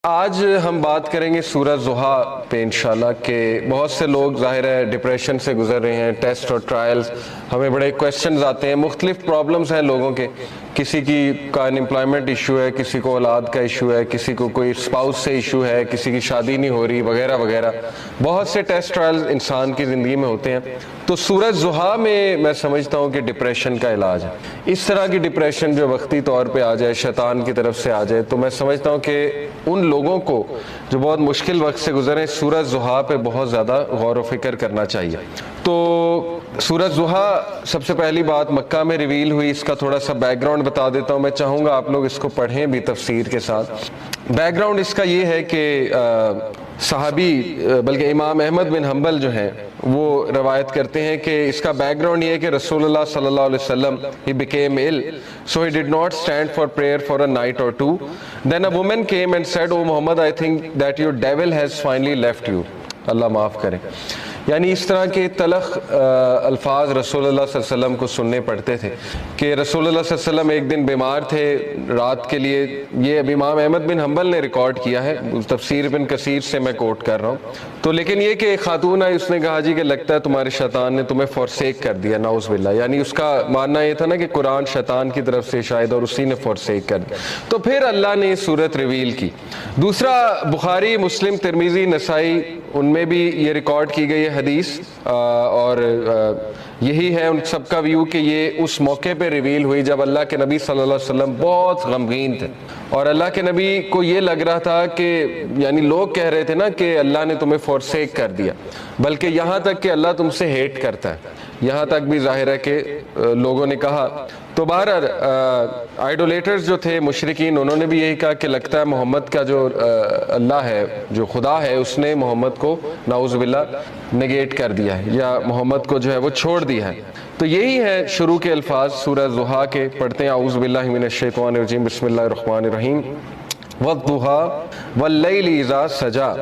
آج ہم بات کریں گے سورہ ضحیٰ پہ انشاءاللہ کہ بہت سے لوگ ظاہر ہے ڈپریشن سے گزر رہے ہیں، ٹیسٹ اور ٹرائلز، ہمیں بڑے کویسچنز آتے ہیں، مختلف پرابلمز ہیں لوگوں کے، کسی کا انمپلائمنٹ ایشو ہے، کسی کو اولاد کا ایشو ہے، کسی کو کوئی اسپاؤس سے ایشو ہے، کسی کی شادی نہیں ہو رہی وغیرہ وغیرہ، بہت سے ٹیسٹ ٹرائلز انسان کی زندگی میں ہوتے ہیں۔ تو سورہ ضحیٰ میں سمجھتا ہوں کہ ڈپریشن کا علاج ہے۔ اس طرح کی ڈپریشن جو وقتی طور پہ آ جائے، شیطان کی طرف سے آ جائے، تو میں سمجھتا ہوں کہ ان لوگوں کو جو بہت مشکل وقت سے گزرے سورہ ضحیٰ پہ بہت زیادہ غور و فکر کرنا چاہیے۔ تو سورہ ضحیٰ سب سے پہلی بات مکہ میں ریویل ہوئی، اس کا تھوڑا سا بیک گراؤنڈ بتا دیتا ہوں، میں چاہوں گا آپ لوگ اس کو پڑھیں بھی تفسیر کے ساتھ۔ بیک گراؤنڈ اس کا یہ ہے کہ صحابی بلکہ امام احمد بن حنبل جو ہیں وہ روایت کرتے ہیں کہ اس کا بیک گراؤنڈ یہ ہے کہ رسول اللہ صلی اللہ علیہ وسلم he became ill so he did not stand for prayer for a night or two, then a woman came and said, oh Muhammad, I think that your devil has finally left you. اللہ معاف کرے۔ یعنی اس طرح کے تلخ الفاظ رسول اللہ صلی اللہ علیہ وسلم کو سننے پڑتے تھے کہ رسول اللہ صلی اللہ علیہ وسلم ایک دن بیمار تھے رات کے لیے۔ یہ اب امام احمد بن حنبل نے ریکارڈ کیا ہے، تفسیر ابن کثیر سے میں کوٹ کر رہا ہوں۔ تو لیکن یہ کہ ایک خاتون آئی، اس نے کہا جی کہ لگتا ہے تمہارے شیطان نے تمہیں فورسیک کر دیا، نعوذ باللہ۔ یعنی اس کا ماننا یہ تھا نا کہ قرآن شیطان کی طرف سے شاید اور اسی نے فورسیک کر دیا۔ تو پھر اللہ نے یہ صورت ریویل کی۔ دوسرا بخاری، مسلم، ترمذی، نسائی، ان میں بھی یہ ریکارڈ کی گئی ہے حدیث، اور یہی ہے ان سب کا ویو کہ یہ اس موقع پہ ریویل ہوئی جب اللہ کے نبی صلی اللہ علیہ وسلم بہت غمگین تھے، اور اللہ کے نبی کو یہ لگ رہا تھا کہ یعنی لوگ کہہ رہے تھے نا کہ اللہ نے تمہیں فورسیک کر دیا، بلکہ یہاں تک کہ اللہ تم سے ہیٹ کرتا ہے، یہاں تک بھی ظاہر ہے کہ لوگوں نے کہا۔ تو بہرحال آئیڈولیٹرز جو تھے مشرکین، انہوں نے بھی یہی کہا کہ لگتا ہے محمد کا جو اللہ ہے، جو خدا ہے، اس نے محمد کو نعوذ باللہ نگیٹ کر دیا ہے، یا محمد کو جو ہے وہ چھوڑ دیا ہے۔ تو یہی ہے شروع کے الفاظ سورہ ضحیٰ کے، پڑھتے ہیں اعوذ باللہ من الشیطان الرجیم، بسم اللہ الرحمن الرحیم۔ وَالضُّحَىٰ وَاللَّيْلِ اِذَا سَجَىٰ،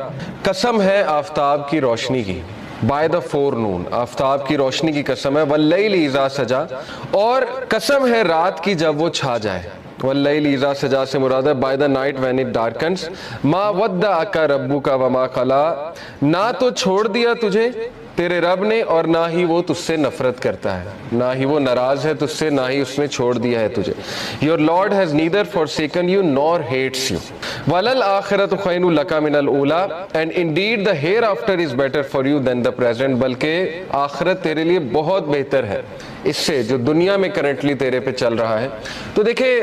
قسم ہے آفتاب کی روشنی کی، بائی دا فور نون، آفتاب کی روشنی کی قسم ہے، وَاللَّيْلِ اِذَا سَجَىٰ، اور قسم ہے رات کی جب وہ چھا جائے۔ وَاللَّيْلِ اِذَا سَجَىٰ سے مراد ہے by the night when it darkness, مَا وَدَّعَكَ رَبُّكَ وَمَا قَلَىٰ، نہ تو چھوڑ دیا تجھے تیرے رب نے اور نہ ہی وہ تجھ سے نفرت کرتا ہے، نہ ہی وہ ناراض ہے تجھ سے، نہ ہی اس نے چھوڑ دیا ہے تجھے۔ Your Lord has neither forsaken you nor hates you. وَلَلْآخِرَةُ خَيْرٌ لَكَ مِنَ الْأُولَىٰ، and indeed the hereafter is better for you than the present، بلکہ آخرت تیرے لیے بہت بہتر ہے اس سے جو دنیا میں کرنٹلی تیرے پہ چل رہا ہے۔ تو دیکھیں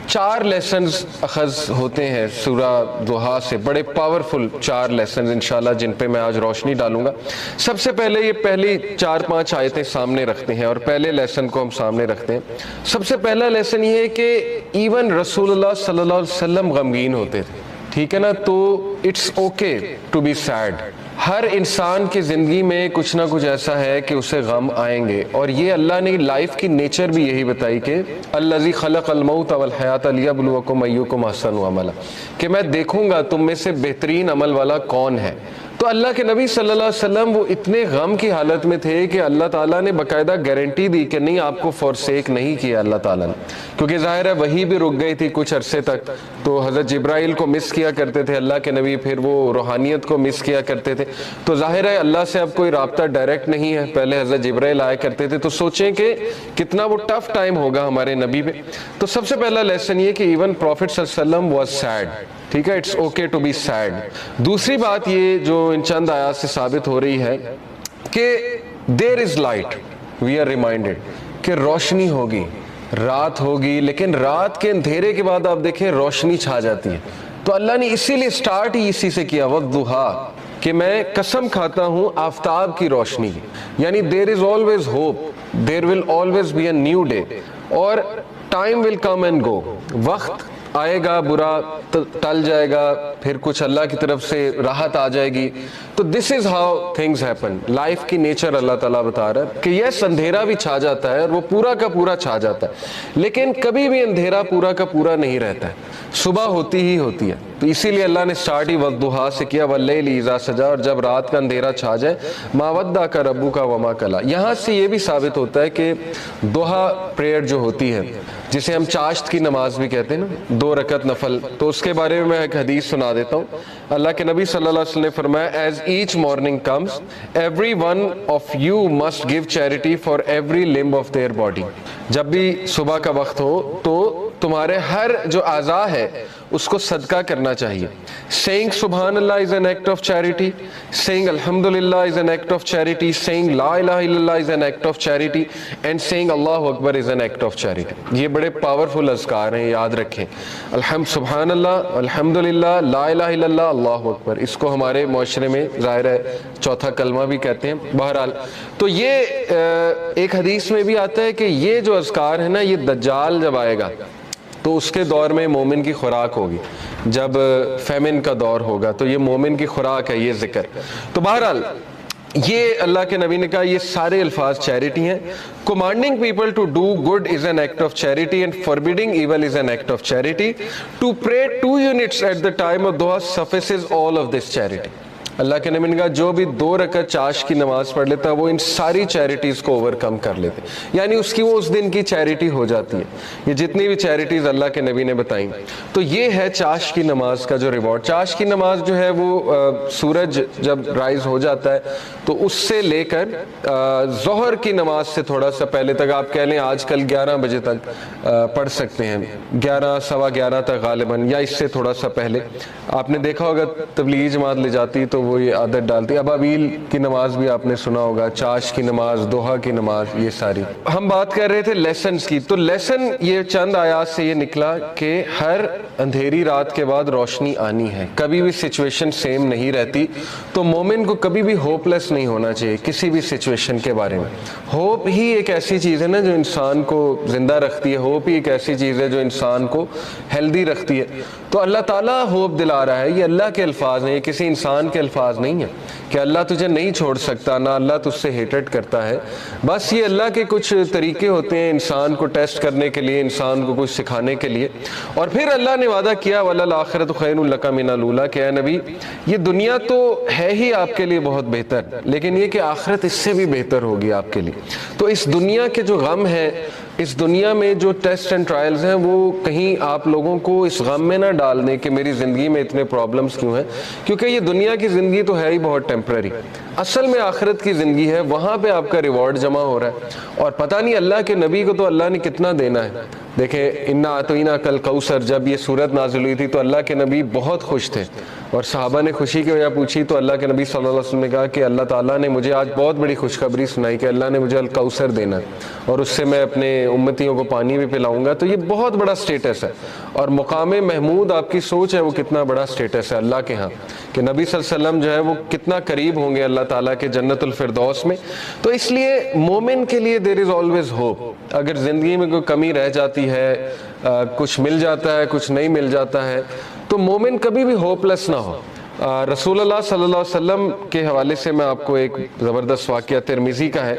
4 لیسنز اخذ ہوتے ہیں سورہ ضحیٰ سے، بڑے پاورفل 4 لیسنز انشاءاللہ جن پہ میں آج روشنی ڈالوں گا۔ سب سے پہلے یہ پہلی 4-5 آیتیں سامنے رکھتے ہیں اور پہلے لیسن کو ہم سامنے رکھتے ہیں۔ سب سے پہلا لیسن یہ ہے کہ ایون رسول اللہ صلی اللہ علیہ وسلم غمگین ہوتے تھے، ٹھیک ہے نا؟ تو it's okay to be sad. ہر انسان کی زندگی میں کچھ نہ کچھ ایسا ہے کہ اسے غم آئیں گے، اور یہ اللہ نے لائف کی نیچر بھی یہی بتائی کہ الذی خلق الموت والحیات لیبلوکم ایکم احسن عملا، کہ میں دیکھوں گا تم میں سے بہترین عمل والا کون ہے۔ تو اللہ کے نبی صلی اللہ علیہ وسلم وہ اتنے غم کی حالت میں تھے کہ اللہ تعالیٰ نے باقاعدہ گارنٹی دی کہ نہیں، آپ کو فورسیک نہیں کیا اللہ تعالیٰ نے، کیونکہ ظاہر ہے وہی بھی رک گئی تھی کچھ عرصے تک، تو حضرت جبرائیل کو مس کیا کرتے تھے اللہ کے نبی، پھر وہ روحانیت کو مس کیا کرتے تھے، تو ظاہر ہے اللہ سے اب کوئی رابطہ ڈائریکٹ نہیں ہے، پہلے حضرت جبرائیل آیا کرتے تھے، تو سوچیں کہ کتنا وہ ٹف ٹائم ہوگا ہمارے نبی پہ۔ تو سب سے پہلا لیسن یہ کہ ایون پروفٹ صلی اللہ علیہ وسلم واز سیڈ، ٹھیک ہے، it's okay to be sad. دوسری بات یہ جو ان چند آیات سے ثابت ہو رہی ہے کہ there is light, we are reminded کہ روشنی ہوگی، رات ہوگی، لیکن رات کے اندھیرے کے بعد آپ دیکھیں روشنی چھا جاتی ہے۔ تو اللہ نے اسی لیے سٹارٹ ہی اسی سے کیا، والضحیٰ، کہ میں قسم کھاتا ہوں آفتاب کی روشنی کی، یعنی there is always hope, there will always be a new day, اور time will come and go, وقت آئے گا، برا ٹل جائے گا، پھر کچھ اللہ کی طرف سے راحت آ جائے گی۔ تو this is how things happen, life کی نیچر اللہ تعالیٰ بتا رہا ہے کہ یس اندھیرا بھی چھا جاتا ہے اور وہ پورا کا پورا چھا جاتا ہے، لیکن کبھی بھی اندھیرا پورا کا پورا نہیں رہتا ہے، صبح ہوتی ہی ہوتی ہے۔ تو اسی لیے اللہ نے سٹارٹ ہی والضحیٰ سے کیا، واللیل اذا سجا، اور جب رات کا اندھیرا چھا جائے، ما ودعک ربک وما قلی۔ یہاں سے یہ بھی ثابت ہوتا ہے کہ ضحیٰ پریئر جو ہوتی ہے جسے ہم چاشت کی نماز بھی کہتے ہیں نا، 2 رکعت نفل، تو اس کے بارے میں ایک حدیث سنا دیتا ہوں۔ اللہ کے نبی صلی اللہ علیہ وسلم نے فرمایا as each morning comes every one of you must give charity for every limb of their body. جب بھی صبح کا وقت ہو تو تمہارے ہر جو اعضاء ہے اس کو صدقہ کرنا چاہیے۔ saying سبحان اللہ is an act of charity, saying الحمدللہ is an act of charity, saying لا الہ الا اللہ is an act of charity, and saying Allah Akbar is an act of charity۔ یہ بڑے پاورفل اذکار ہیں، یاد رکھیں۔ سبحان اللہ، الحمدللہ، لا الہ الا اللہ، اللہ اکبر، اس کو ہمارے معاشرے میں ظاہر ہے چوتھا کلمہ بھی کہتے ہیں۔ بہرحال تو یہ ایک حدیث میں بھی آتا ہے کہ یہ جو اذکار ہے نا، یہ دجال جب آئے گا تو اس کے دور میں مومن کی خوراک ہوگی، جب فیمن کا دور ہوگا تو یہ مومن کی خوراک ہے یہ ذکر۔ تو بہرحال یہ اللہ کے نبی نے کہا یہ سارے الفاظ چیریٹی ہیں۔ commanding people to do good is an act of charity and forbidding evil is an act of charity. To pray 2 units at the time of duha suffices all of this charity۔ اللہ کے نبی نے کہا جو بھی 2 رکعت چاش کی نماز پڑھ لیتا ہے وہ ان ساری چیریٹیز کو اوور کم کر لیتے، یعنی اس کی وہ اس دن کی چیریٹی ہو جاتی ہے۔ یہ جتنی بھی چیریٹیز اللہ کے نبی نے بتائیں، تو یہ ہے چاش کی نماز کا جو ریوارڈ۔ چاش کی نماز جو ہے وہ سورج جب رائز ہو جاتا ہے تو اس سے لے کر ظہر کی نماز سے تھوڑا سا پہلے تک، آپ کہہ لیں آج کل 11 بجے تک پڑھ سکتے ہیں، 11 سوا 11 تک غالباً، یا اس سے تھوڑا سا پہلے۔ آپ نے دیکھا ہوگا تبلیغی جماعت لے جاتی تو وہ یہ عادت ڈالتی۔ ابابیل کی نماز بھی آپ نے سنا ہوگا، چاش کی نماز، دوحہ کی نماز، یہ ساری۔ ہم بات کر رہے تھے لیسنز کی، تو لیسن یہ چند آیات سے یہ نکلا کہ ہر اندھیری رات کے بعد روشنی آنی ہے، کبھی بھی سچویشن سیم نہیں رہتی، تو مومن کو کبھی بھی ہوپ لیس نہیں ہونا چاہیے کسی بھی سچویشن کے بارے میں۔ ہوپ ہی ایک ایسی چیز ہے نا جو انسان کو زندہ رکھتی ہے، ہوپ ہی ایک ایسی چیز ہے جو انسان کو ہیلدی رکھتی ہے۔ تو اللہ تعالیٰ ہوپ دلا رہا ہے، یہ اللہ کے الفاظ ہیں، یہ کسی انسان کے الفاظ نہیں ہیں کہ اللہ تجھے نہیں چھوڑ سکتا، نہ اللہ تجھ سے ہیٹڈ کرتا ہے۔ بس یہ اللہ کے کچھ طریقے ہوتے ہیں انسان کو ٹیسٹ کرنے کے لیے، انسان کو کچھ سکھانے کے لیے۔ اور پھر اللہ نے وعدہ کیا وَلَلْآخِرَةُ خَيْرٌ لَكَ مِنَ الْأُولَىٰ کہ اے نبی یہ دنیا تو ہے ہی آپ کے لیے بہت بہتر، لیکن یہ کہ آخرت اس سے بھی بہتر ہوگی آپ کے لیے۔ تو اس دنیا کے جو غم ہے، اس دنیا میں جو ٹیسٹ اینڈ ٹرائلز ہیں، وہ کہیں آپ لوگوں کو اس غم میں نہ ڈال دیں کہ میری زندگی میں اتنے پرابلمز کیوں ہیں، کیونکہ یہ دنیا کی زندگی تو ہے ہی بہت ٹیمپرری۔ اصل میں آخرت کی زندگی ہے، وہاں پہ آپ کا ریوارڈ جمع ہو رہا ہے۔ اور پتہ نہیں اللہ کے نبی کو تو اللہ نے کتنا دینا ہے۔ دیکھیں انا اعطیناک الکوثر، جب یہ صورت نازل ہوئی تھی تو اللہ کے نبی بہت خوش تھے، اور صحابہ نے خوشی کی وجہ پوچھی تو اللہ کے نبی صلی اللہ علیہ وسلم نے کہا کہ اللہ تعالیٰ نے مجھے آج بہت بڑی خوشخبری سنائی کہ اللہ نے مجھے الکوثر دینا ہے، اور اس سے میں اپنے امتیوں کو پانی بھی پلاؤں گا۔ تو یہ بہت بڑا سٹیٹس ہے، اور مقام محمود آپ کی سوچ ہے وہ کتنا بڑا سٹیٹس ہے اللہ کے ہاں، کہ نبی صلی اللہ علیہ وسلم جو ہے وہ کتنا قریب ہوں گے اللہ تعالیٰ کے جنت الفردوس میں۔ تو اس لیے مومن کے لیے دیر از آلویز ہوپ۔ اگر زندگی میں کوئی کمی رہ جاتی ہے، کچھ مل جاتا ہے، کچھ نہیں مل جاتا ہے، تو مومن کبھی بھی ہوپ لیس نہ ہو۔ رسول اللہ صلی اللہ علیہ وسلم کے حوالے سے میں آپ کو ایک زبردست واقعہ ترمذی کا ہے۔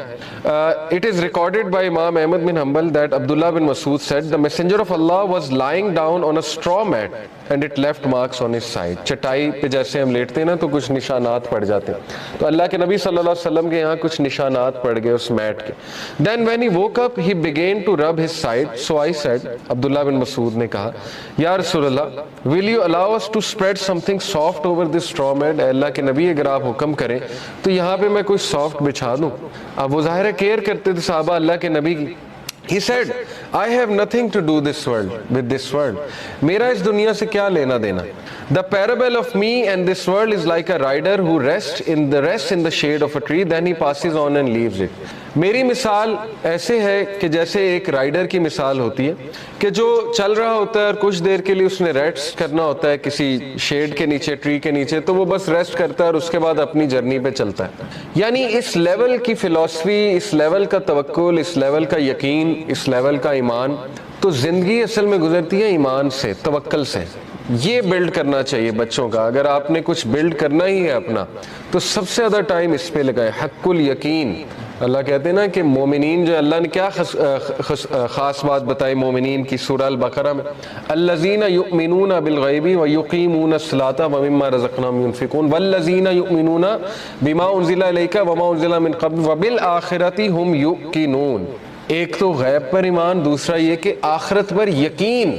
It is recorded by Imam Ahmad bin Hanbal that Abdullah bin Mas'ud said, the messenger of Allah was lying down on a straw mat and it left marks on his side۔ چٹائی پہ جیسے ہم لیٹتے ہیں نا تو کچھ نشانات پڑ جاتے ہیں، تو اللہ کے نبی صلی اللہ علیہ وسلم کے یہاں کچھ نشانات پڑ گئے اس میٹ کے۔ Then when he woke up he began to rub his side, so I said، عبداللہ بن مسعود نے کہا یا رسول اللہ will you allow us to spread something soft over this straw mat؟ اے اللہ کے نبی اگر آپ حکم کریں تو یہاں پہ میں کوئی سافٹ بچھا دوں۔ اب وہ ظاہر ہے کیئر کرتے تھے صحابہ اللہ کے نبی کی۔ He said, I have nothing to do with this world۔ میرا اس دنیا سے کیا لینا دینا۔ The parable of me and this world is like a rider who rests in the shade of a tree, then he passes on and leaves it۔ میری مثال ایسے ہے کہ جیسے ایک رائڈر کی مثال ہوتی ہے کہ جو چل رہا ہوتا ہے اور کچھ دیر کے لیے اس نے ریسٹ کرنا ہوتا ہے کسی شیڈ کے نیچے، ٹری کے نیچے، تو وہ بس ریسٹ کرتا ہے اور اس کے بعد اپنی جرنی پہ چلتا ہے۔ یعنی اس لیول کی فلسفی، اس لیول کا توکل، اس لیول کا یقین، اس لیول کا ایمان، تو زندگی اصل میں گزرتی ہے ایمان سے، توکل سے۔ یہ بلڈ کرنا چاہیے بچوں کا۔ اگر آپ نے کچھ بلڈ کرنا ہی ہے اپنا تو سب سے زیادہ ٹائم اس پہ لگائے، حق الیقین۔ اللہ کہتے ہیں نا کہ مومنین جو اللہ نے کیا خاص بات بتائی مومنین کی سورہ البقرہ میں، الذین یؤمنون بالغیب ویقیمون الصلاۃ ومما رزقناہم ینفقون والذین یؤمنون بما انزل الیک وما انزل من قبل وبالآخرۃ ھم یوقنون۔ ایک تو غیب پر ایمان، دوسرا یہ کہ آخرت پر یقین،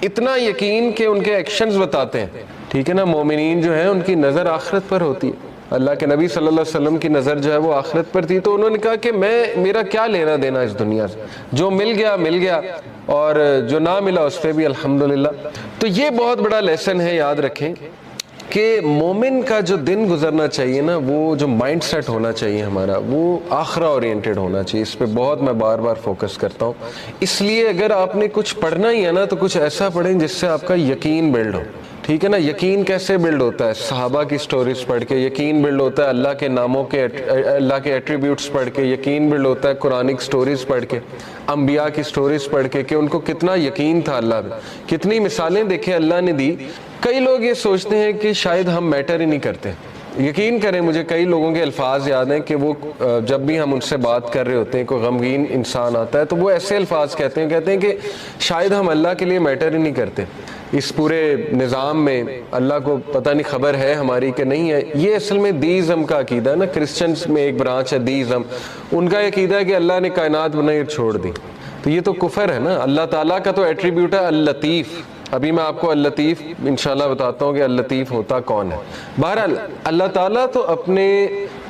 اتنا یقین کہ ان کے ایکشنز بتاتے ہیں، ٹھیک ہے نا. مومنین جو ہیں ان کی نظر آخرت پر ہوتی ہے. اللہ کے نبی صلی اللہ علیہ وسلم کی نظر جو ہے وہ آخرت پر تھی، تو انہوں نے کہا کہ میرا کیا لینا دینا اس دنیا سے، جو مل گیا مل گیا، اور جو نہ ملا اس پہ بھی الحمدللہ. تو یہ بہت بڑا لیسن ہے، یاد رکھیں کہ مومن کا جو دن گزرنا چاہیے نا، وہ جو مائنڈ سیٹ ہونا چاہیے ہمارا، وہ آخرہ اورینٹڈ ہونا چاہیے. اس پہ بہت میں بار بار فوکس کرتا ہوں. اس لیے اگر آپ نے کچھ پڑھنا ہی ہے نا تو کچھ ایسا پڑھیں جس سے آپ کا یقین بلڈ ہو، ٹھیک ہے نا. یقین کیسے بلڈ ہوتا ہے؟ صحابہ کی سٹوریز پڑھ کے یقین بلڈ ہوتا ہے، اللہ کے ناموں کے، اللہ کے ایٹریبیوٹس پڑھ کے یقین بلڈ ہوتا ہے، قرآنک سٹوریز پڑھ کے، انبیاء کی سٹوریز پڑھ کے کہ ان کو کتنا یقین تھا اللہ پہ. کتنی مثالیں دیکھیں اللہ نے دی. کئی لوگ یہ سوچتے ہیں کہ شاید ہم میٹر ہی نہیں کرتے. یقین کریں مجھے کئی لوگوں کے الفاظ یاد ہیں کہ وہ جب بھی ہم ان سے بات کر رہے ہوتے ہیں، کوئی غمگین انسان آتا ہے تو وہ ایسے الفاظ کہتے ہیں کہ شاید ہم اللہ کے لیے میٹر ہی نہیں کرتے. اس پورے نظام میں اللہ کو پتہ نہیں خبر ہے ہماری کہ نہیں ہے. یہ اصل میں دیزم کا عقیدہ ہے نا. کرسچنز میں ایک برانچ ہے دیزم، ان کا عقیدہ ہے کہ اللہ نے کائنات بنائی اور چھوڑ دی. تو یہ تو کفر ہے نا. اللہ تعالیٰ کا تو ایٹریبیوٹ ہے اللطیف. ابھی میں آپ کو اللطیف انشاءاللہ بتاتا ہوں کہ اللطیف ہوتا کون ہے. بہرحال اللہ تعالیٰ تو اپنے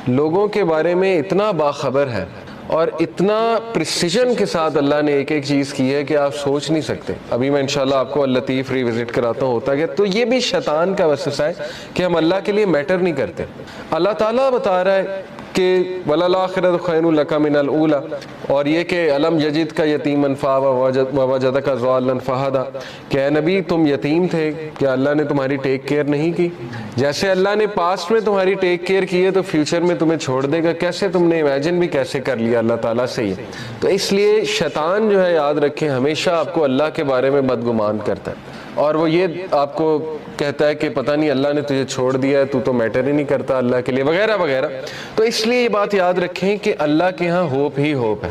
لوگوں کے بارے میں اتنا باخبر ہے اور اتنا پریسیجن کے ساتھ اللہ نے ایک ایک چیز کی ہے کہ آپ سوچ نہیں سکتے. ابھی میں انشاءاللہ آپ کو اللطیف ریوزٹ کراتا ہوں ہوتا کہ تو یہ بھی شیطان کا وسوسہ ہے کہ ہم اللہ کے لیے میٹر نہیں کرتے. اللہ تعالیٰ بتا رہا ہے کہ وَلَلْآخِرَةُ خَيْرٌ لَكَ مِنَ الْأُولَىٰ، اور یہ کہ أَلَمْ يَجِدْكَ يَتِيمًا فَآوَىٰ وَوَجَدَكَ ضَالًّا فَهَدَىٰ، کہ اے نبی تم یتیم تھے، کیا اللہ نے تمہاری ٹیک کیئر نہیں کی؟ جیسے اللہ نے پاسٹ میں تمہاری ٹیک کیئر کی ہے تو فیوچر میں تمہیں چھوڑ دے گا. کیسے تم نے امیجن بھی کیسے کر لیا اللہ تعالیٰ سے ہی. تو اس لیے شیطان جو ہے یاد رکھیں ہمیشہ آپ کو اللہ کے بارے میں بدگمان کرتا ہے، اور وہ یہ آپ کو کہتا ہے کہ پتہ نہیں اللہ نے تجھے چھوڑ دیا ہے، تو میٹر ہی نہیں کرتا اللہ کے لیے، وغیرہ وغیرہ. تو اس لیے یہ بات یاد رکھیں کہ اللہ کے ہاں ہوپ ہی ہوپ ہے.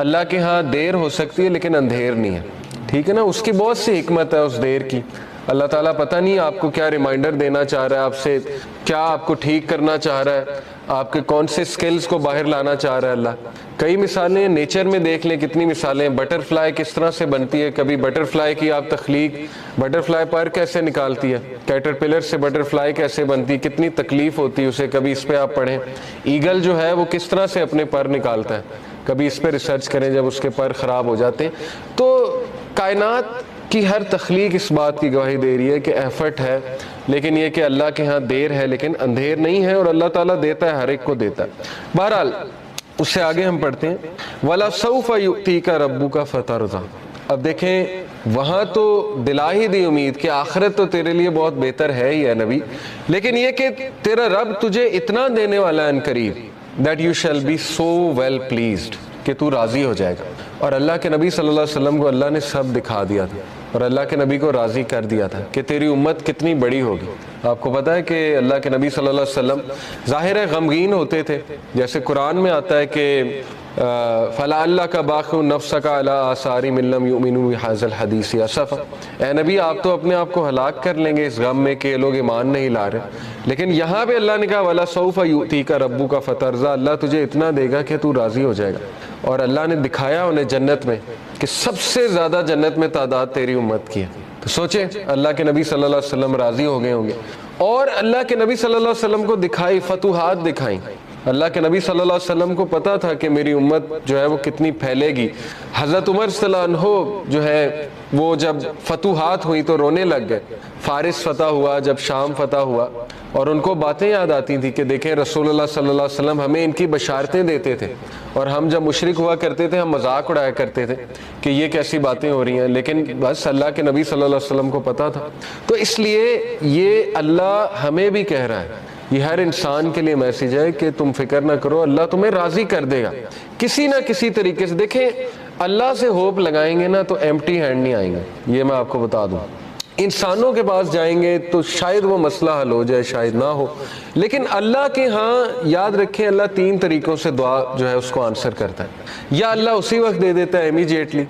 اللہ کے ہاں دیر ہو سکتی ہے لیکن اندھیر نہیں ہے، ٹھیک ہے نا. اس کی بہت سی حکمت ہے اس دیر کی. اللہ تعالیٰ پتہ نہیں آپ کو کیا ریمائنڈر دینا چاہ رہا ہے آپ سے، کیا آپ کو ٹھیک کرنا چاہ رہا ہے، آپ کے کون سے سکلز کو باہر لانا چاہ رہا ہے اللہ. کئی مثالیں نیچر میں دیکھ لیں، کتنی مثالیں. بٹر فلائی کس طرح سے بنتی ہے، کبھی بٹر فلائی کی آپ تخلیق، بٹر فلائی پر کیسے نکالتی ہے، کیٹر پلر سے بٹر فلائی کیسے بنتی، کتنی تکلیف ہوتی ہے اسے. کبھی اس پہ آپ پڑھیں. ایگل جو ہے وہ کس طرح سے اپنے پر نکالتا ہے، کبھی اس پہ ریسرچ کریں جب اس کے پر خراب ہو جاتے ہیں. تو کائنات کی ہر تخلیق اس بات کی گواہی دے رہی ہے کہ ایفرٹ ہے، لیکن یہ کہ اللہ کے ہاں دیر ہے لیکن اندھیر نہیں ہے، اور اللہ تعالیٰ دیتا ہے، ہر ایک کو دیتا ہے. بہرحال اس سے آگے ہم پڑھتے ہیں وَلَسَوْفَ يُؤْتِيكَ رَبُّكَ فَتَرْضَىٰ. اب دیکھیں وہاں تو دلا ہی دی امید کہ آخرت تو تیرے لیے بہت بہتر ہے ہی ہے نبی، لیکن یہ کہ تیرا رب تجھے اتنا دینے والا ہے ان قریب that you shall be so well pleased، کہ تو راضی ہو جائے گا. اور اللہ کے نبی صلی اللہ علیہ وسلم کو اللہ نے سب دکھا دیا تھا اور اللہ کے نبی کو راضی کر دیا تھا کہ تیری امت کتنی بڑی ہوگی. آپ کو پتا ہے کہ اللہ کے نبی صلی اللہ علیہ وسلم ظاہر ہے غمگین ہوتے تھے، جیسے قرآن میں آتا ہے کہ فَلَعَلَّكَ بَاخِعٌ نَفْسَكَ عَلَىٰ آثَارِهِمْ إِن لَّمْ يُؤْمِنُوا بِهَٰذَا الْحَدِيثِ أَسَفًا. اے نبی آپ تو اپنے آپ کو ہلاک کر لیں گے اس غم میں کہ لوگ ایمان نہیں لا رہے، لیکن یہاں پہ اللہ نے کہا وَلَسَوْفَ يُؤْتِيكَ رَبُّكَ فَتَرْضَىٰ، اللہ تجھے اتنا دے گا کہ تو راضی ہو جائے گا. اور اللہ نے دکھایا انہیں جنت میں کہ سب سے زیادہ جنت میں تعداد تیری امت کی ہے. تو سوچیں اللہ کے نبی صلی اللہ علیہ وسلم راضی ہو گئے ہوں گے. اور اللہ کے نبی صلی اللہ علیہ وسلم کو دکھائی فتوحات دکھائیں. اللہ کے نبی صلی اللہ علیہ وسلم کو پتا تھا کہ میری امت جو ہے وہ کتنی پھیلے گی. حضرت عمر صلی اللہ عنہ جو ہے وہ جب فتوحات ہوئی تو رونے لگ گئے. فارس فتح ہوا، جب شام فتح ہوا، اور ان کو باتیں یاد آتی تھی کہ دیکھیں رسول اللہ صلی اللہ علیہ وسلم ہمیں ان کی بشارتیں دیتے تھے، اور ہم جب مشرک ہوا کرتے تھے ہم مذاق اڑایا کرتے تھے کہ یہ کیسی باتیں ہو رہی ہیں، لیکن بس اللہ کے نبی صلی اللہ علیہ وسلم کو پتا تھا. تو اس لیے یہ اللہ ہمیں بھی کہہ رہا ہے، یہ ہر انسان کے لیے میسیج ہے کہ تم فکر نہ کرو، اللہ تمہیں راضی کر دے گا کسی نہ کسی طریقے سے. دیکھیں اللہ سے ہوپ لگائیں گے نا تو ایمٹی ہینڈ نہیں آئیں گے، یہ میں آپ کو بتا دوں. انسانوں کے پاس جائیں گے تو شاید وہ مسئلہ حل ہو جائے، شاید نہ ہو، لیکن اللہ کے ہاں یاد رکھیں اللہ 3 طریقوں سے دعا جو ہے اس کو آنسر کرتا ہے. یا اللہ اسی وقت دے دیتا ہے امیجیٹلی،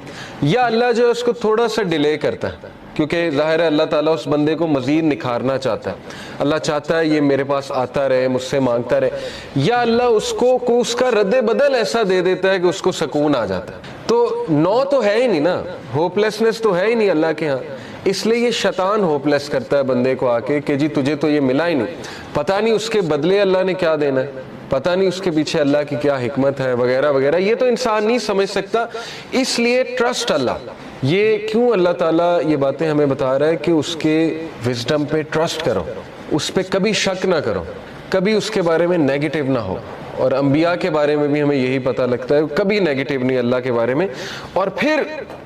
یا اللہ جو ہے اس کو تھوڑا سا ڈیلے کرتا ہے، کیونکہ ظاہر ہے اللہ تعالیٰ اس بندے کو مزید نکھارنا چاہتا ہے. اللہ چاہتا ہے یہ میرے پاس آتا رہے، مجھ سے مانگتا رہے. یا اللہ اس کو اس کا رد بدل ایسا دے دیتا ہے کہ اس کو سکون آ جاتا ہے. تو 9 تو ہے ہی نہیں نا, ہوپلیسنس تو ہے ہی نہیں اللہ کے ہاں. اس لیے یہ شیطان ہوپلیس کرتا ہے بندے کو آ کے کہ جی تجھے تو یہ ملا ہی نہیں, پتہ نہیں اس کے بدلے اللہ نے کیا دینا ہے, پتہ نہیں اس کے پیچھے اللہ کی کیا حکمت ہے وغیرہ وغیرہ. یہ تو انسان نہیں سمجھ سکتا. اس لیے ٹرسٹ اللہ. یہ کیوں اللہ تعالیٰ یہ باتیں ہمیں بتا رہا ہے کہ اس کے وزڈم پہ ٹرسٹ کرو, اس پہ کبھی شک نہ کرو, کبھی اس کے بارے میں نیگیٹو نہ ہو. اور انبیاء کے بارے میں بھی ہمیں یہی پتہ لگتا ہے, کبھی نیگیٹو نہیں اللہ کے بارے میں. اور پھر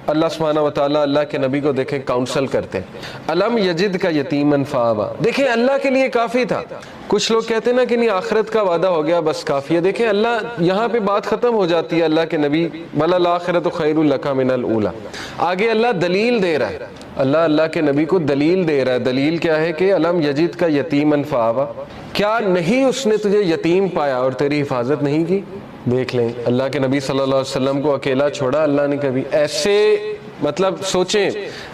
اللہ سبحانہ و تعالیٰ اللہ کے نبی کو دیکھیں کاؤنسل کرتے ہیں. الم یجد کا یتیمن فآوا, دیکھیں اللہ کے لیے کافی تھا. کچھ لوگ کہتے ہیں نا کہ نہیں آخرت کا وعدہ ہو گیا بس کافی ہے. دیکھیں اللہ یہاں پہ بات ختم ہو جاتی ہے اللہ کے نبی, بل الآخرۃ خیر لک من الاولی. آگے اللہ دلیل دے رہا ہے, اللہ کے نبی کو دلیل دے رہا ہے. دلیل کیا ہے کہ الم یجد کا یتیمن فآوا, کیا نہیں اس نے تجھے یتیم پایا اور تیری حفاظت نہیں کی. دیکھ لیں اللہ کے نبی صلی اللہ علیہ وسلم کو اکیلا چھوڑا اللہ نے کبھی. ایسے مطلب سوچیں,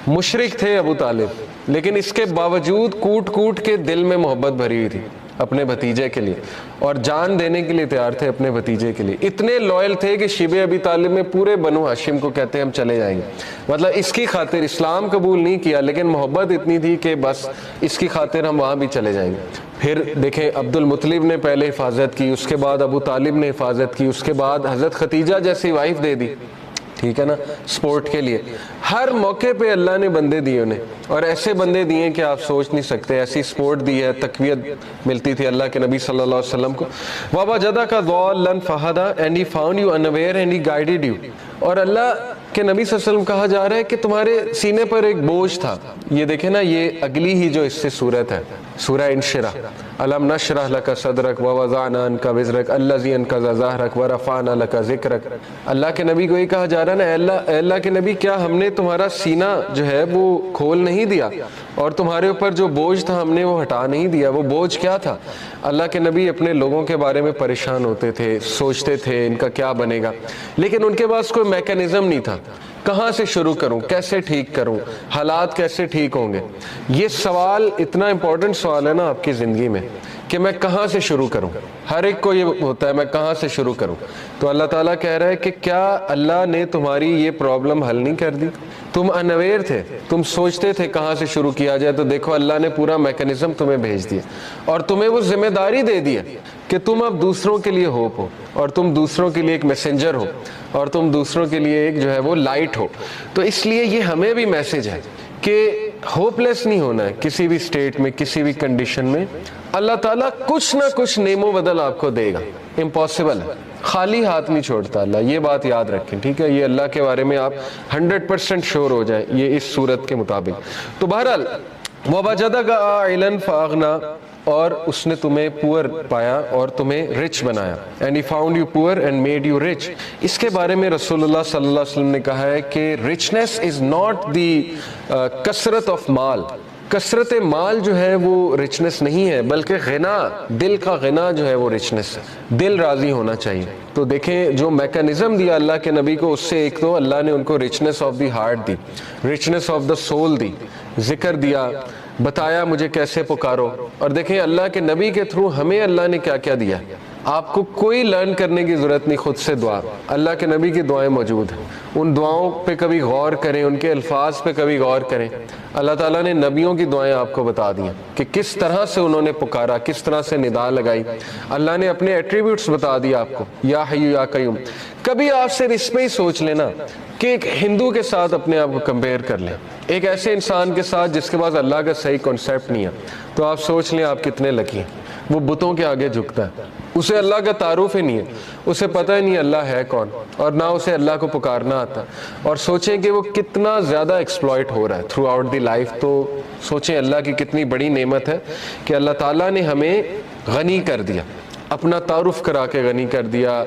مشرک تھے ابو طالب, لیکن اس کے باوجود کوٹ کوٹ کے دل میں محبت بھری ہوئی تھی اپنے بھتیجے کے لیے, اور جان دینے کے لیے تیار تھے اپنے بھتیجے کے لیے. اتنے لوئل تھے کہ شیبہ ابی طالب میں پورے بنو ہاشم کو کہتے ہیں ہم چلے جائیں گے. مطلب اس کی خاطر اسلام قبول نہیں کیا, لیکن محبت اتنی تھی کہ بس اس کی خاطر ہم وہاں بھی چلے جائیں گے. پھر دیکھیں عبد المطلب نے پہلے حفاظت کی, اس کے بعد ابو طالب نے حفاظت کی, اس کے بعد حضرت ختیجہ جیسی وائف دے دی, ٹھیک ہے نا, سپورٹ کے لیے. ہر موقع پہ اللہ نے بندے دیے انہیں, اور ایسے بندے دیے کہ آپ سوچ نہیں سکتے. ایسی سپورٹ دی ہے, تقویت ملتی تھی اللہ کے نبی صلی اللہ علیہ وسلم کو. وَوَجَدَكَ ضَالًّا فَهَدَىٰ, and he found you unaware and he guided you. اور اللہ کہ نبی صلی اللہ علیہ وسلم کہا جا رہا ہے کہ تمہارے سینے پر ایک بوجھ تھا. یہ دیکھیں نا, یہ اگلی ہی جو اس سے صورت ہے, سورہ انشرح. الم نشرح لک صدرک ووضعنا عنک وزرک الذی انقض ظہرک ورفعنا لک ذکرک. اللہ کے نبی کو یہ کہا جا رہا ہے نا, اے اللہ کے نبی کیا ہم نے تمہارا سینہ جو ہے وہ کھول نہیں دیا, اور تمہارے اوپر جو بوجھ تھا ہم نے وہ ہٹا نہیں دیا. وہ بوجھ کیا تھا؟ اللہ کے نبی اپنے لوگوں کے بارے میں پریشان ہوتے تھے, سوچتے تھے ان کا کیا بنے گا, لیکن ان کے پاس کوئی میکینزم نہیں تھا. کہاں سے شروع کروں, کیسے ٹھیک کروں, حالات کیسے ٹھیک ہوں گے. یہ سوال اتنا امپورٹنٹ سوال ہے نا آپ کی زندگی میں کہ میں کہاں سے شروع کروں. ہر ایک کو یہ ہوتا ہے میں کہاں سے شروع کروں. تو اللہ تعالیٰ کہہ رہا ہے کہ کیا اللہ نے تمہاری یہ پرابلم حل نہیں کر دی؟ تم انویئر تھے, تم سوچتے تھے کہاں سے شروع کیا جائے, تو دیکھو اللہ نے پورا میکینزم تمہیں بھیج دیا, اور تمہیں وہ ذمہ داری دے دی ہے کہ تم اب دوسروں کے لیے ہوپ ہو, اور تم دوسروں کے لیے ایک میسنجر ہو, اور تم دوسروں کے لیے ایک جو ہے وہ لائٹ ہو. تو اس لیے یہ ہمیں بھی میسج ہے کہ ہوپ لیس نہیں ہونا ہے کسی بھی سٹیٹ میں, کسی بھی کنڈیشن میں. اللہ تعالیٰ کچھ نہ کچھ نعم و بدل آپ کو دے گا, امپاسبل ہے, خالی ہاتھ نہیں چھوڑتا اللہ, یہ بات یاد رکھیں, ٹھیک ہے. یہ اللہ کے بارے میں آپ 100% شور ہو جائیں یہ اس صورت کے مطابق. تو بہرحال وَوَجَدَكَ عَائِلًا فَأَغْنَىٰ, اور اس نے تمہیں پور پایا اور تمہیں رچ بنایا. and he found you poor and made you rich. اس کے بارے میں رسول اللہ صلی اللہ علیہ وسلم نے کہا ہے کہ richness is not the کثرت of مال. کثرت مال جو ہے وہ رچنس نہیں ہے, بلکہ غنا, دل کا غنا جو ہے وہ رچنس ہے. دل راضی ہونا چاہیے. تو دیکھیں جو میکانزم دیا اللہ کے نبی کو, اس سے ایک تو اللہ نے ان کو رچنس آف دی ہارٹ دی, رچنس آف دا سول دی, ذکر دیا, بتایا مجھے کیسے پکارو. اور دیکھیں اللہ کے نبی کے تھرو ہمیں اللہ نے کیا کیا دیا. آپ کو کوئی لرن کرنے کی ضرورت نہیں, خود سے دعا, اللہ کے نبی کی دعائیں موجود ہیں. ان دعاؤں پہ کبھی غور کریں, ان کے الفاظ پہ کبھی غور کریں. اللہ تعالیٰ نے نبیوں کی دعائیں آپ کو بتا دی کہ کس طرح سے انہوں نے پکارا, کس طرح سے ندا لگائی. اللہ نے اپنے ایٹریبیوٹس بتا دیا آپ کو, یا حیو یا قیوم. کبھی آپ صرف اس پہ ہی سوچ لینا کہ ایک ہندو کے ساتھ اپنے آپ کو کمپیئر کر لیں, ایک ایسے انسان کے ساتھ جس کے پاس اللہ کا صحیح کانسیپٹ نہیں ہے, تو آپ سوچ لیں آپ کتنے لکی ہیں. وہ بتوں کے آگے جھکتا ہے, اسے اللہ کا تعارف ہی نہیں ہے, اسے پتہ ہی نہیں اللہ ہے کون, اور نہ اسے اللہ کو پکارنا آتا. اور سوچیں کہ وہ کتنا زیادہ ایکسپلائٹ ہو رہا ہے تھرو آؤٹ دی لائف. تو سوچیں اللہ کی کتنی بڑی نعمت ہے کہ اللہ تعالیٰ نے ہمیں غنی کر دیا, اپنا تعارف کرا کے غنی کر دیا,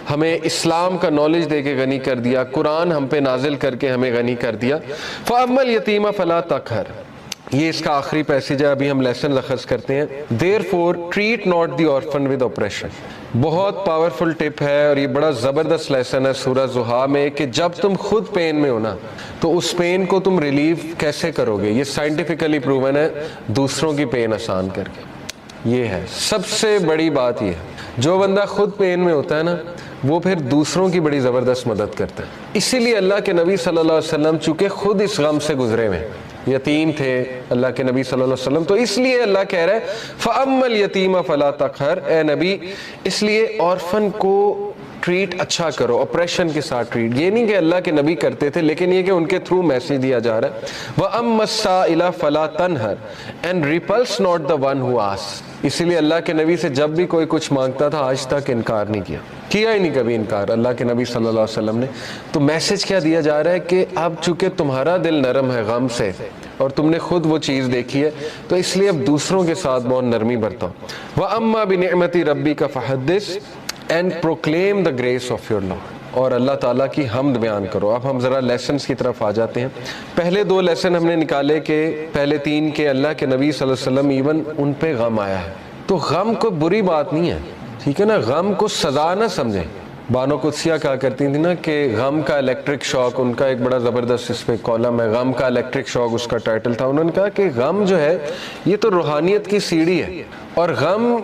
ہمیں اسلام کا نالج دے کے غنی کر دیا, قرآن ہم پہ نازل کر کے ہمیں غنی کر دیا. فَأَمَّا الْيَتِيمَ فَلَا تَقْهَرْ, یہ اس کا آخری پیسیج ہے, ابھی ہم لیسن اخذ کرتے ہیں. Therefore treat not the orphan with oppression. بہت پاورفل ٹپ ہے, اور یہ بڑا زبردست لیسن ہے سورہ ضحیٰ میں, کہ جب تم خود پین میں ہو نا, تو اس پین کو تم ریلیف کیسے کرو گے. یہ سائنٹیفکلی پروون ہے, دوسروں کی پین آسان کر کے. یہ ہے سب سے بڑی بات. یہ ہے جو بندہ خود پین میں ہوتا ہے نا, وہ پھر دوسروں کی بڑی زبردست مدد کرتا ہے. اسی لیے اللہ کے نبی صلی اللہ علیہ وسلم چونکہ خود اس غم سے گزرے ہوئے، یتیم تھے اللہ کے نبی صلی اللہ علیہ وسلم، تو اس لیے اللہ کہہ رہا ہے فَأَمَّا الْيَتِيمَ فَلَا تَقْهَرْ، اے نبی اس لیے آرفن کو ٹریٹ اچھا کرو، اپریشن کے ساتھ ٹریٹ. یہ نہیں کہ اللہ کے نبی کرتے تھے، لیکن یہ کہ ان کے تھرو میسیج دیا جا رہا ہے. وَأَمَّا السَّائِلَ فَلَا تَنْهَرْ and repulse not the one who asks. اسی لیے اللہ کے نبی سے جب بھی کوئی کچھ مانگتا تھا آج تک انکار نہیں کیا ہی نہیں کبھی انکار اللہ کے نبی صلی اللہ علیہ وسلم نے. تو میسیج کیا دیا جا رہا ہے کہ اب چونکہ تمہارا دل نرم ہے غم سے اور تم نے خود وہ چیز دیکھی ہے، تو اس لیے اب دوسروں کے ساتھ بہت نرمی برتاؤ. وَأَمَّا بِنِعْمَةِ رَبِّكَ فَحَدِّثْ and proclaim the grace of your Lord. اور اللہ تعالیٰ کی حمد بیان کرو. اب ہم ذرا لیسنز کی طرف آ جاتے ہیں. پہلے 2 لیسن ہم نے نکالے کہ پہلے 3 کے اللہ کے نبی صلی اللہ علیہ وسلم ایون ان پہ غم آیا ہے، تو غم کوئی بری بات نہیں ہے، ٹھیک ہے نا، غم کو سزا نہ سمجھیں. بانو قدسیہ کہا کرتی تھی نا کہ غم کا الیکٹرک شاک، ان کا ایک بڑا زبردست اس پہ کالم ہے، غم کا الیکٹرک شاک اس کا ٹائٹل تھا. انہوں نے کہا کہ غم جو ہے یہ تو روحانیت کی سیڑھی ہے، اور غم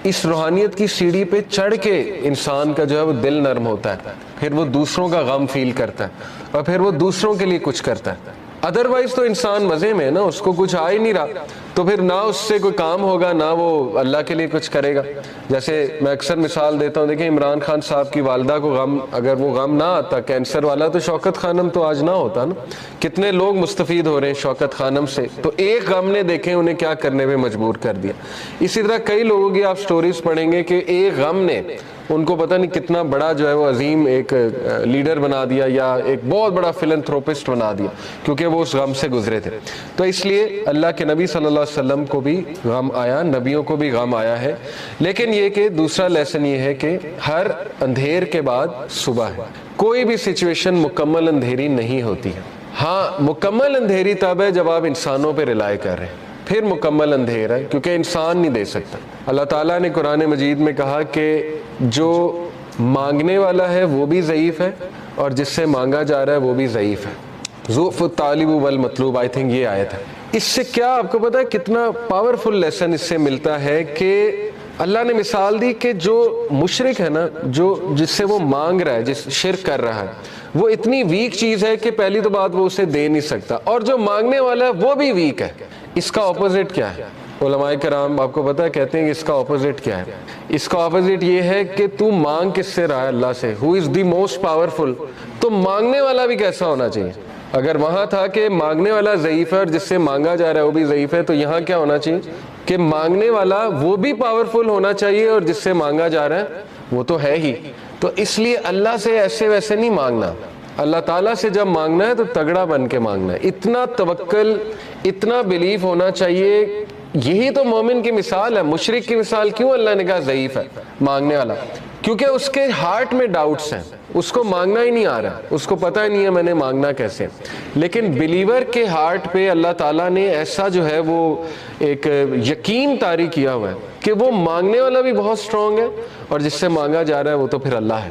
اس روحانیت کی سیڑھی پہ چڑھ کے انسان کا جو ہے وہ دل نرم ہوتا ہے، پھر وہ دوسروں کا غم فیل کرتا ہے اور پھر وہ دوسروں کے لیے کچھ کرتا ہے. ادروائز تو انسان مزے میں ہے نا، اس کو کچھ آ ہی نہیں رہا، تو پھر نہ اس سے کوئی کام ہوگا نہ وہ اللہ کے لیے کچھ کرے گا. جیسے میں اکثر مثال دیتا ہوں، دیکھیں عمران خان صاحب کی والدہ کو غم، اگر وہ غم نہ آتا کینسر والا، تو شوکت خانم تو آج نہ ہوتا نا. کتنے لوگ مستفید ہو رہے ہیں شوکت خانم سے، تو ایک غم نے دیکھیں انہیں کیا کرنے پہ مجبور کر دیا. اسی طرح کئی لوگوں کی آپ سٹوریز پڑھیں گے کہ ایک غم نے ان کو پتہ نہیں کتنا بڑا جو ہے وہ عظیم ایک لیڈر بنا دیا یا ایک بہت بڑا فلنتھروپسٹ بنا دیا، کیونکہ وہ اس غم سے گزرے تھے. تو اس لیے اللہ کے نبی صلی اللہ علیہ وسلم کو بھی غم آیا، نبیوں کو بھی غم آیا ہے. لیکن یہ کہ دوسرا لیسن یہ ہے کہ ہر اندھیر کے بعد صبح ہے. کوئی بھی سچویشن مکمل اندھیری نہیں ہوتی ہے. ہاں مکمل اندھیری تب ہے جب آپ انسانوں پہ رلائے کر رہے ہیں، پھر مکمل اندھیر ہے، کیونکہ انسان نہیں دے سکتا. اللہ تعالیٰ نے قرآن مجید میں کہا کہ جو مانگنے والا ہے وہ بھی ضعیف ہے اور جس سے مانگا جا رہا ہے وہ بھی ضعیف ہے. ضعف الطالب والمطلوب، آئی تھنک یہ آیت ہے. اس سے کیا آپ کو پتا ہے کتنا پاورفل لیسن اس سے ملتا ہے کہ اللہ نے مثال دی کہ جو مشرک ہے نا، جو جس سے وہ مانگ رہا ہے، جس شرک کر رہا ہے، وہ اتنی ویک چیز ہے کہ پہلی تو بات وہ اسے دے نہیں سکتا، اور جو مانگنے والا ہے وہ بھی ویک ہے. اس کا اپوزٹ کیا ہے؟ علماء کرام آپ کو پتہ ہے کہتے ہیں کہ اس کا اپوزٹ کیا ہے؟ اس کا اپوزٹ یہ ہے کہ تو مانگ کس سے رہا ہے؟ اللہ سے. ہو از دی موسٹ پاورفل. تو مانگنے والا بھی کیسا ہونا چاہیے؟ اگر وہاں تھا کہ مانگنے والا ضعیف ہے اور جس سے مانگا جا رہا ہے وہ بھی ضعیف ہے، تو یہاں کیا ہونا چاہیے کہ مانگنے والا وہ بھی پاورفل ہونا چاہیے اور جس سے مانگا جا رہا ہے وہ تو ہے ہی. تو اس لیے اللہ سے ایسے ویسے نہیں مانگنا. اللہ تعالیٰ سے جب مانگنا ہے تو تگڑا بن کے مانگنا ہے. اتنا توکل، اتنا بلیف ہونا چاہیے. یہی تو مومن کی مثال ہے. مشرک کی مثال کیوں اللہ نے کہا ضعیف ہے مانگنے والا؟ کیونکہ اس کے ہارٹ میں ڈاؤٹس ہیں، اس کو مانگنا ہی نہیں آ رہا، اس کو پتہ ہی نہیں ہے میں نے مانگنا کیسے. لیکن بلیور کے ہارٹ پہ اللہ تعالیٰ نے ایسا جو ہے وہ ایک یقین طاری کیا ہوا ہے کہ وہ مانگنے والا بھی بہت سٹرونگ ہے اور جس سے مانگا جا رہا ہے وہ تو پھر اللہ ہے.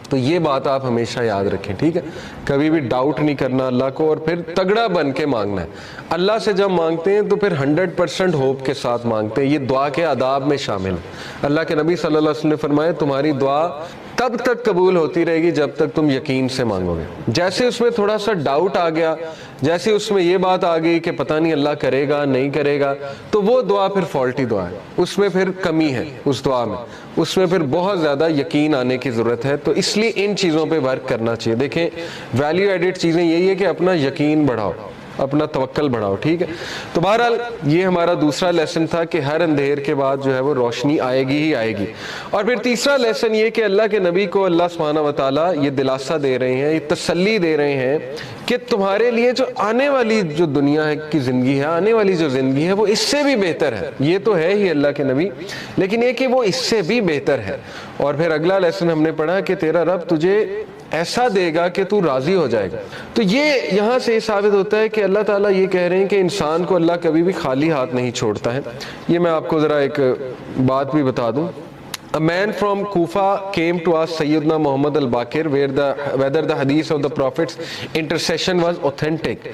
تو یہ بات آپ ہمیشہ یاد رکھیں، ٹھیک ہے؟ کبھی بھی ڈاؤٹ نہیں کرنا اللہ کو، اور پھر تگڑا بن کے مانگنا ہے. اللہ سے جب مانگتے ہیں تو پھر 100% ہوپ کے ساتھ مانگتے ہیں. یہ دعا کے آداب میں شامل ہے. اللہ کے نبی صلی اللہ علیہ وسلم نے فرمایا تمہاری دعا تب تک قبول ہوتی رہے گی جب تک تم یقین سے مانگو گے. جیسے اس میں تھوڑا سا ڈاؤٹ آ گیا، جیسے اس میں یہ بات آ گئی کہ پتہ نہیں اللہ کرے گا نہیں کرے گا، تو وہ دعا پھر فالٹی دعا ہے. اس میں پھر کمی ہے، اس دعا میں اس میں پھر بہت زیادہ یقین آنے کی ضرورت ہے. تو اس لیے ان چیزوں پہ ورک کرنا چاہیے. دیکھیں ویلیو ایڈڈ چیزیں یہی ہے کہ اپنا یقین بڑھاؤ، اپنا توکل بڑھاؤ، ٹھیک ہے؟ تو بہرحال یہ ہمارا دوسرا لیسن تھا کہ ہر اندھیر کے بعد جو ہے وہ روشنی آئے گی ہی آئے گی. اور پھر تیسرا لیسن یہ کہ اللہ کے نبی کو اللہ سبحانہ و تعالیٰ یہ دلاسا دے رہے ہیں، یہ تسلی دے رہے ہیں کہ تمہارے لیے جو آنے والی جو دنیا کی زندگی ہے، آنے والی جو زندگی ہے وہ اس سے بھی بہتر ہے. یہ تو ہے ہی اللہ کے نبی، لیکن یہ کہ وہ اس سے بھی بہتر ہے. اور پھر اگلا لیسن ہم نے پڑھا کہ تیرا رب تجھے ایسا دے گا کہ تو راضی ہو جائے گا. تو یہ یہاں سے یہ ثابت ہوتا ہے کہ اللہ تعالیٰ یہ کہہ رہے ہیں کہ انسان کو اللہ کبھی بھی خالی ہاتھ نہیں چھوڑتا ہے. یہ میں آپ کو ذرا ایک بات بھی بتا دوں A man from Kufa came to ask Sayyidina Muhammad al-Baqir whether the hadith of the Prophet's intercession was authentic.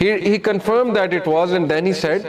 He confirmed that it was, and then he said,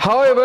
However,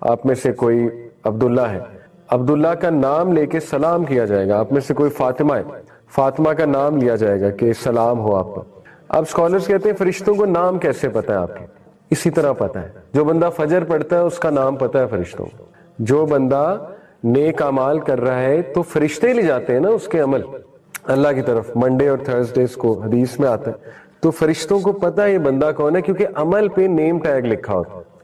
آپ میں سے کوئی عبداللہ ہے، عبداللہ کا نام لے کے سلام کیا جائے گا. آپ میں سے کوئی فاطمہ ہے، فاطمہ کا نام لیا جائے گا کہ سلام ہو آپ پر. اب اسکالرز کہتے ہیں فرشتوں کو نام کیسے پتہ ہے آپ کے؟ اسی طرح پتہ ہے. جو بندہ فجر پڑھتا ہے اس کا نام پتہ ہے فرشتوں کو. جو بندہ نیک اعمال کر رہا ہے تو فرشتے لے جاتے ہیں نا اس کے عمل اللہ کی طرف. منڈے اور تھرسڈیز کو حدیث میں آتا ہے. تو فرشتوں کو پتہ ہے یہ بندہ کون ہے، کیونکہ عمل پہ نیم ٹیگ لکھا ہوتا ہے.